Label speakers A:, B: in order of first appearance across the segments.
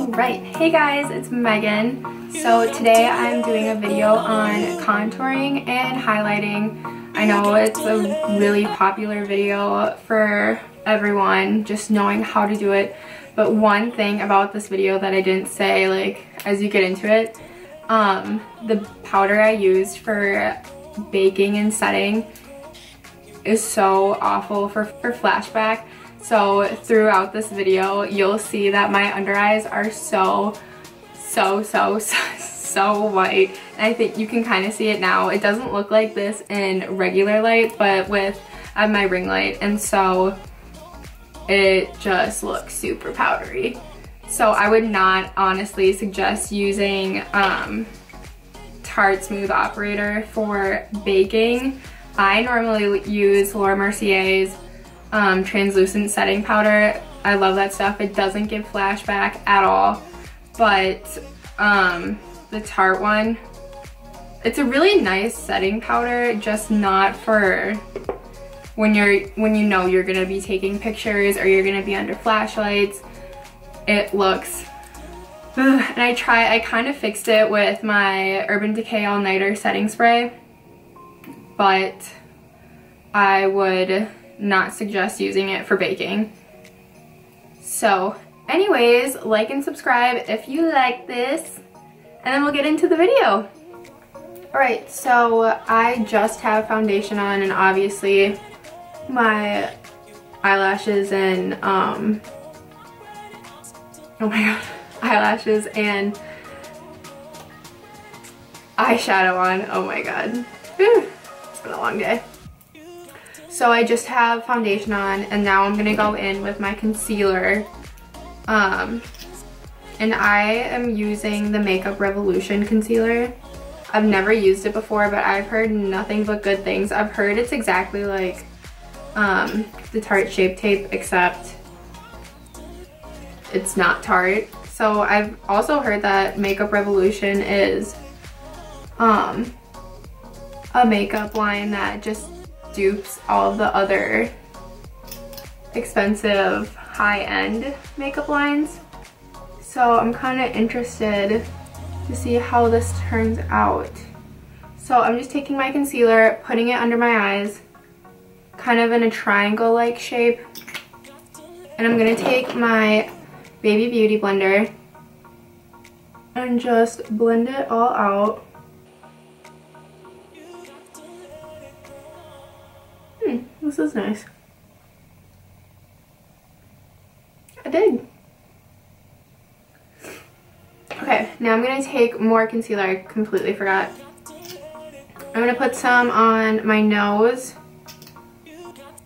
A: Alright, hey guys, it's Megan. So today I'm doing a video on contouring and highlighting. I know it's a really popular video for everyone, just knowing how to do it. But one thing about this video that I didn't say, like, as you get into it, the powder I used for baking and setting is so awful for flashback. So throughout this video, you'll see that my under eyes are so white. And I think you can kind of see it now. It doesn't look like this in regular light, but with my ring light, and so it just looks super powdery. So I would not honestly suggest using Tarte Smooth Operator for baking. I normally use Laura Mercier's translucent setting powder. I love that stuff. It doesn't give flashback at all, but the Tarte one, it's a really nice setting powder, just not for when you know you're gonna be taking pictures or you're gonna be under flashlights. It looks and I kind of fixed it with my Urban Decay All Nighter setting spray, but I would not suggest using it for baking. So anyways, like and subscribe if you like this, and then we'll get into the video. Alright, so I just have foundation on, and obviously my eyelashes and oh my god, eyelashes and eyeshadow on. Oh my god. Whew. It's been a long day. So I just have foundation on, and now I'm gonna go in with my concealer. And I am using the Makeup Revolution concealer. I've never used it before, but I've heard nothing but good things. I've heard it's exactly like the Tarte Shape Tape, except it's not Tarte. So I've also heard that Makeup Revolution is a makeup line that just dupes all of the other expensive high-end makeup lines. So I'm kind of interested to see how this turns out. So I'm just taking my concealer, putting it under my eyes, kind of in a triangle-like shape, and I'm gonna take my Baby Beauty blender and just blend it all out. This is nice. I dig. Okay, now I'm gonna take more concealer. I completely forgot. I'm gonna put some on my nose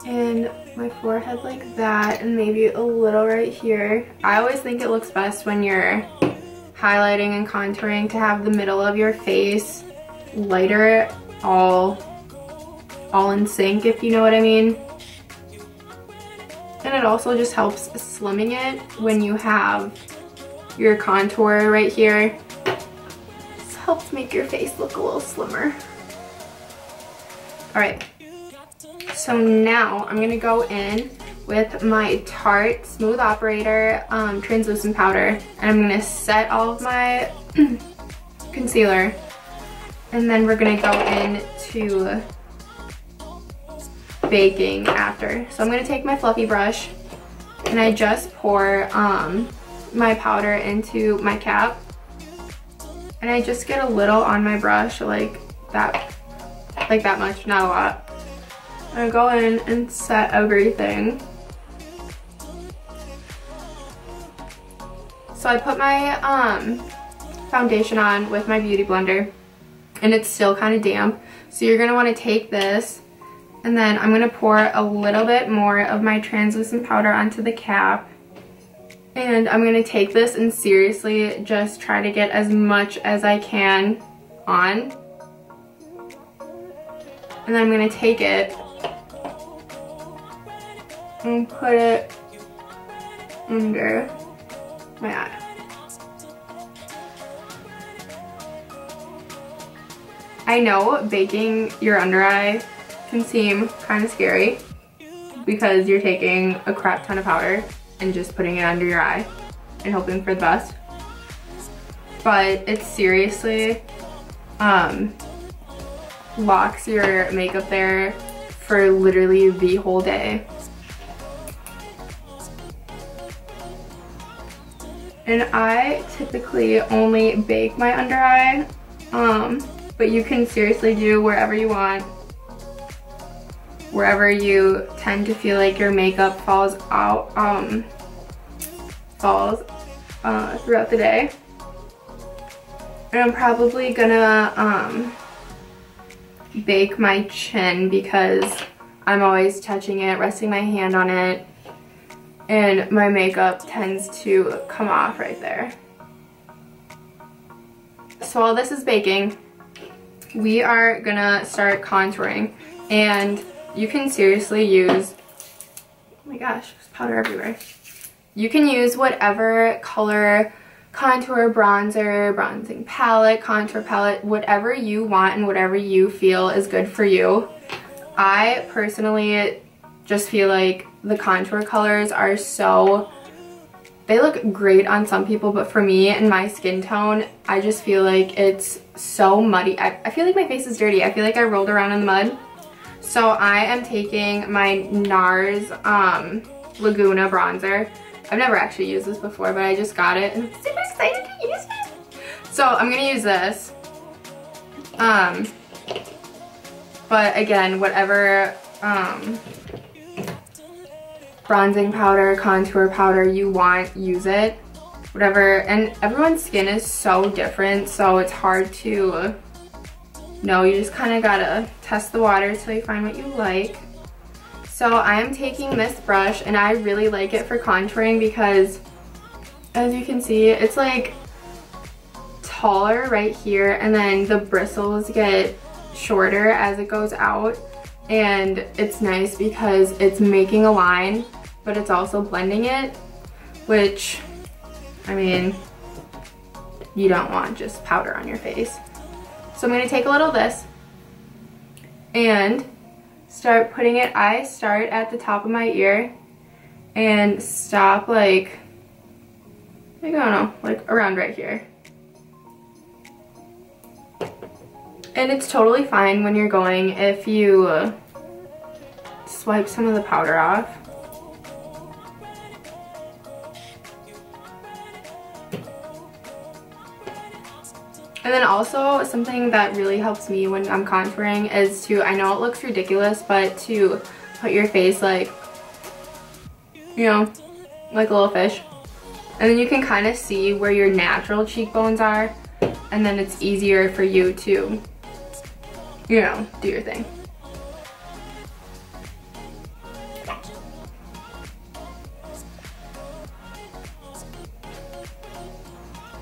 A: and my forehead like that, and maybe a little right here. I always think it looks best when you're highlighting and contouring to have the middle of your face lighter, all in sync, if you know what I mean. And it also just helps slimming it when you have your contour right here. This helps make your face look a little slimmer. Alright, so now I'm gonna go in with my Tarte Smooth Operator translucent powder, and I'm gonna set all of my concealer, and then we're gonna go into baking after. So I'm gonna take my fluffy brush, and I just pour my powder into my cap, and I just get a little on my brush, like that much, not a lot. I go in and set everything. So I put my foundation on with my beauty blender, and it's still kind of damp, so you're gonna want to take this, and then I'm gonna pour a little bit more of my translucent powder onto the cap, and I'm gonna take this and seriously just try to get as much as I can on, and then I'm gonna take it and put it under my eye. I know baking your under eye can seem kind of scary because you're taking a crap ton of powder and just putting it under your eye and hoping for the best. but it seriously locks your makeup there for literally the whole day. And I typically only bake my under eye, but you can seriously do wherever you want, wherever you tend to feel like your makeup falls out, throughout the day. And I'm probably gonna bake my chin because I'm always touching it, resting my hand on it, and my makeup tends to come off right there. So while this is baking, we are gonna start contouring, and you can seriously use, oh my gosh, there's powder everywhere. You can use whatever color contour, bronzer, bronzing palette, contour palette, whatever you want and whatever you feel is good for you. I personally just feel like the contour colors are so, they look great on some people, but for me and my skin tone, I just feel like it's so muddy. I feel like my face is dirty. I feel like I rolled around in the mud. So I am taking my NARS Laguna bronzer. I've never actually used this before, but I just got it and I'm super excited to use it. So I'm gonna use this. But again, whatever bronzing powder, contour powder you want, use it. Whatever, and everyone's skin is so different, so it's hard to know. You just kind of gotta test the water till you find what you like. So I am taking this brush, and I really like it for contouring because, as you can see, it's like taller right here, and then the bristles get shorter as it goes out. And it's nice because it's making a line, but it's also blending it, which, I mean, you don't want just powder on your face. So I'm gonna take a little of this and start putting it. I start at the top of my ear and stop like, I don't know, like around right here. And it's totally fine when you're going if you swipe some of the powder off. And then also something that really helps me when I'm contouring is to, I know it looks ridiculous, but to put your face like, you know, like a little fish. And then you can kind of see where your natural cheekbones are, and then it's easier for you to, you know, do your thing.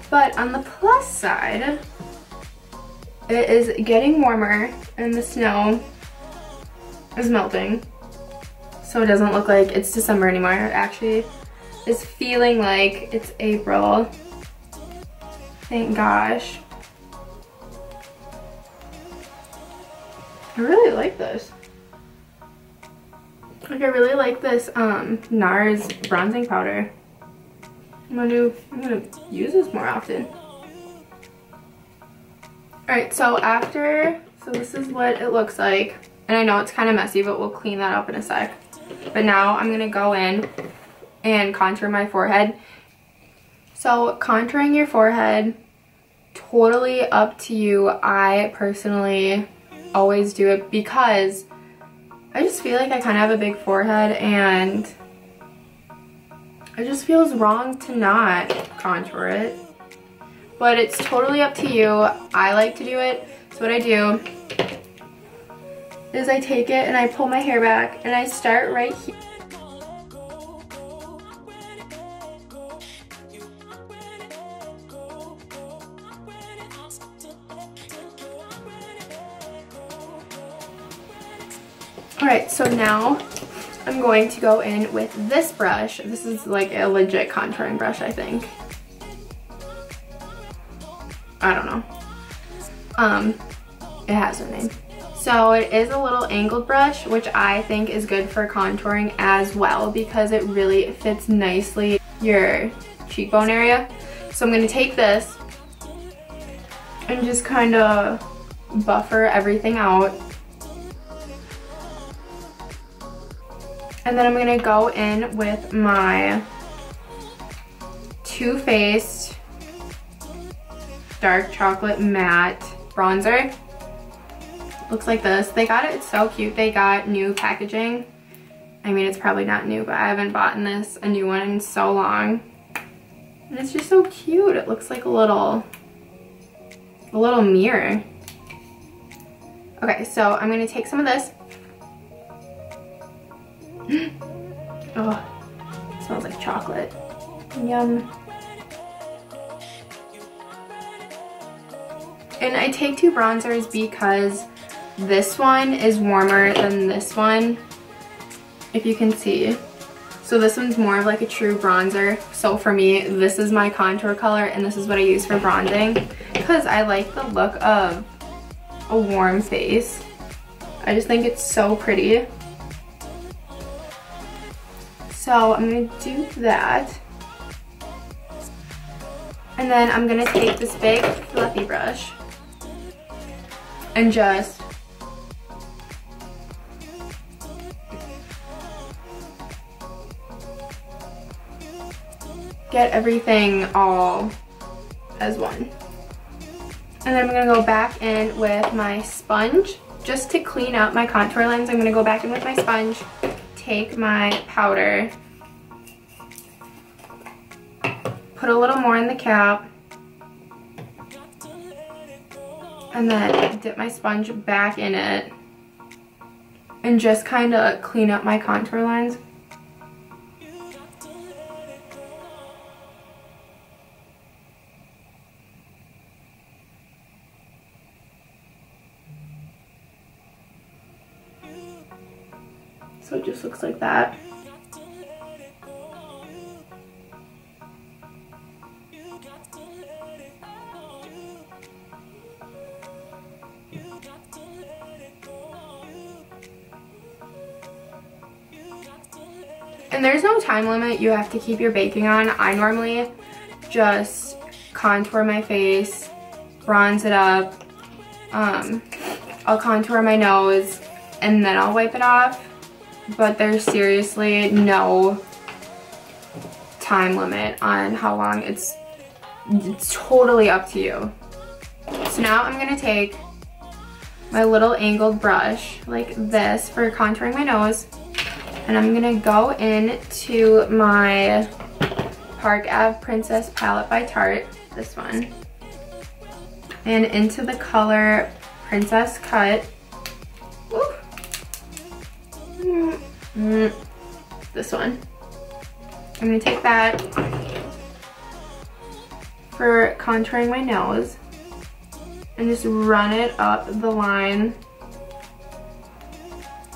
A: But on the plus side, it is getting warmer and the snow is melting. So it doesn't look like it's December anymore. It actually is feeling like it's April. Thank gosh. I really like this. Like, I really like this NARS bronzing powder. I'm gonna use this more often. Alright, so this is what it looks like. And I know it's kind of messy, but we'll clean that up in a sec. But now I'm gonna go in and contour my forehead. So contouring your forehead, totally up to you. I personally always do it because I just feel like I kind of have a big forehead, and it just feels wrong to not contour it. But it's totally up to you. I like to do it. So what I do is I take it and I pull my hair back and I start right here. Alright, so now I'm going to go in with this brush. This is like a legit contouring brush, I think. I don't know. It has a name. So it is a little angled brush, which I think is good for contouring as well because it really fits nicely your cheekbone area. So I'm going to take this and just kind of buffer everything out. And then I'm gonna go in with my Too Faced Dark Chocolate Matte Bronzer. Looks like this. They got it, it's so cute. They got new packaging. I mean, it's probably not new, but I haven't bought a new one in so long. And it's just so cute. It looks like a little mirror. Okay, so I'm gonna take some of this. Oh, it smells like chocolate. Yum. And I take two bronzers because this one is warmer than this one, if you can see. So this one's more of like a true bronzer. So for me, this is my contour color and this is what I use for bronzing because I like the look of a warm face. I just think it's so pretty. So I'm gonna do that. And then I'm gonna take this big fluffy brush and just get everything all as one. And then I'm gonna go back in with my sponge just to clean out my contour lines. I'm gonna go back in with my sponge, take my powder, put a little more in the cap, and then dip my sponge back in it and just kind of clean up my contour lines. So it just looks like that. And there's no time limit you have to keep your baking on. I normally just contour my face, bronze it up, I'll contour my nose, and then I'll wipe it off. But there's seriously no time limit on how long. It's totally up to you. So now I'm gonna take my little angled brush like this for contouring my nose, and I'm gonna go into my Park Ave Princess palette by Tarte, this one, and into the color Princess Cut. This one. I'm gonna take that for contouring my nose and just run it up the line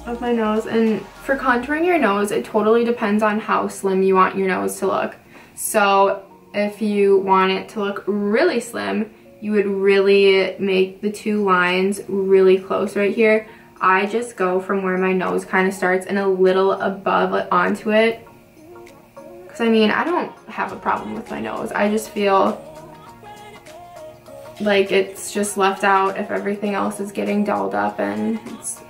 A: of my nose. And for contouring your nose, it totally depends on how slim you want your nose to look. So if you want it to look really slim, you would really make the two lines really close right here. I just go from where my nose kind of starts and a little above it onto it. Because I mean, I don't have a problem with my nose. I just feel like it's just left out if everything else is getting dolled up and it's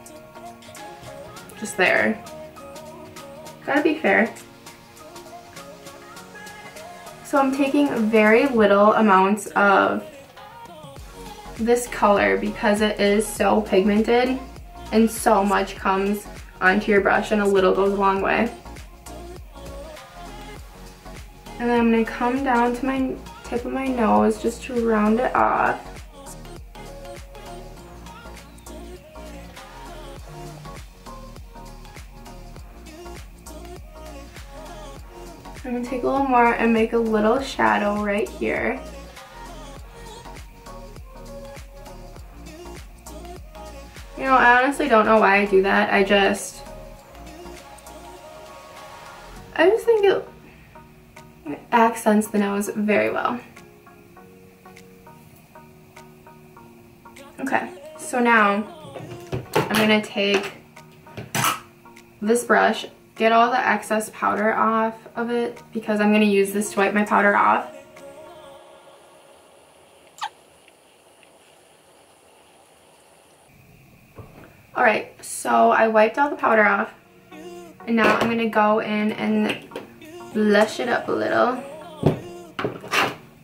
A: just there. Gotta be fair. So I'm taking very little amounts of this color because it is so pigmented and so much comes onto your brush and a little goes a long way. And then I'm gonna come down to my tip of my nose just to round it off. I'm gonna take a little more and make a little shadow right here. You know, I honestly don't know why I do that. I just think it accents the nose very well. Okay, so now I'm gonna take this brush, get all the excess powder off of it because I'm gonna use this to wipe my powder off. Alright, so I wiped all the powder off. And now I'm going to go in and blush it up a little.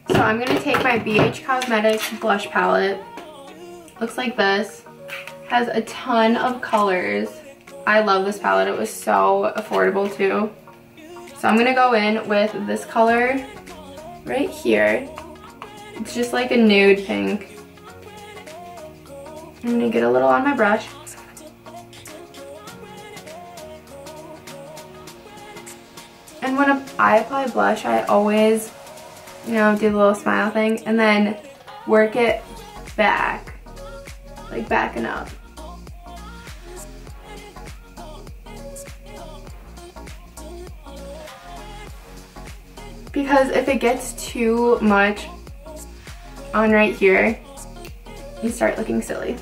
A: So I'm going to take my BH Cosmetics blush palette. Looks like this. Has a ton of colors. I love this palette. It was so affordable too. So I'm going to go in with this color right here. It's just like a nude pink. I'm going to get a little on my brush. And when I apply blush, I always, you know, do the little smile thing and then work it back, like backing up. Because if it gets too much on right here, you start looking silly.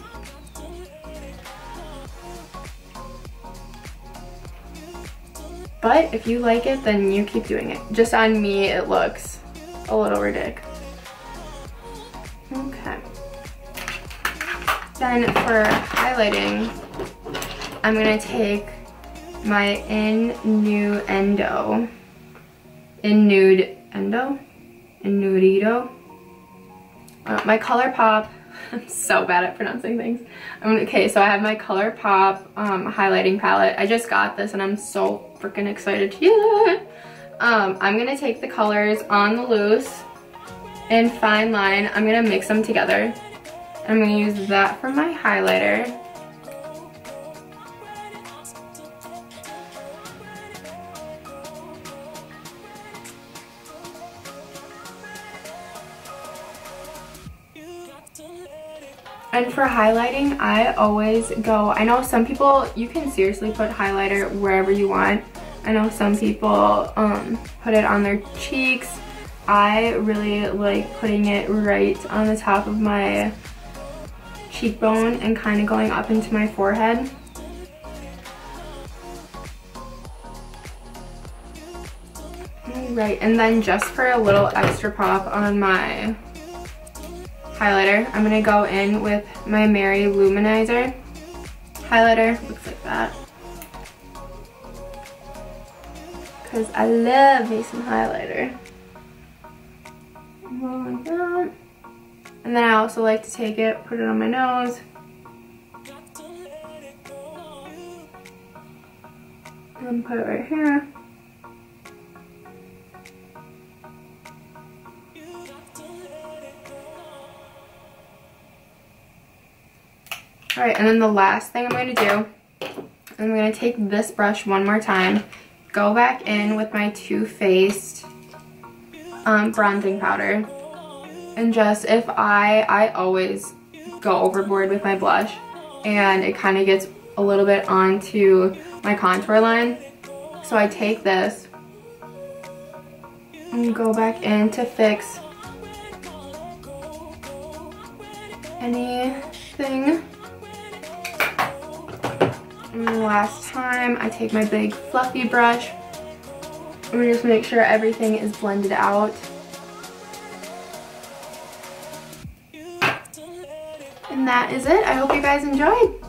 A: But if you like it, then you keep doing it. Just on me, it looks a little ridiculous. Okay. Then for highlighting, I'm gonna take my Innuendo. My ColourPop. I'm so bad at pronouncing things. Okay, so I have my ColourPop highlighting palette. I just got this and I'm so freaking excited to use it. I'm gonna take the colors on the loose and fine line. I'm gonna mix them together. I'm gonna use that for my highlighter. And for highlighting, I always go, I know some people, you can seriously put highlighter wherever you want. I know some people put it on their cheeks. I really like putting it right on the top of my cheekbone and kind of going up into my forehead. Right, and then just for a little extra pop on my highlighter, I'm gonna go in with my Mary Luminizer highlighter. Looks like that. Because I love me some highlighter. Like that. And then I also like to take it, put it on my nose. And put it right here. Alright, and then the last thing I'm going to do, I'm going to take this brush one more time, go back in with my Too Faced bronzing powder, and just, if I always go overboard with my blush, and it kind of gets a little bit onto my contour line, so I take this and go back in to fix anything. And the last time, I take my big fluffy brush and we just make sure everything is blended out. And that is it. I hope you guys enjoyed.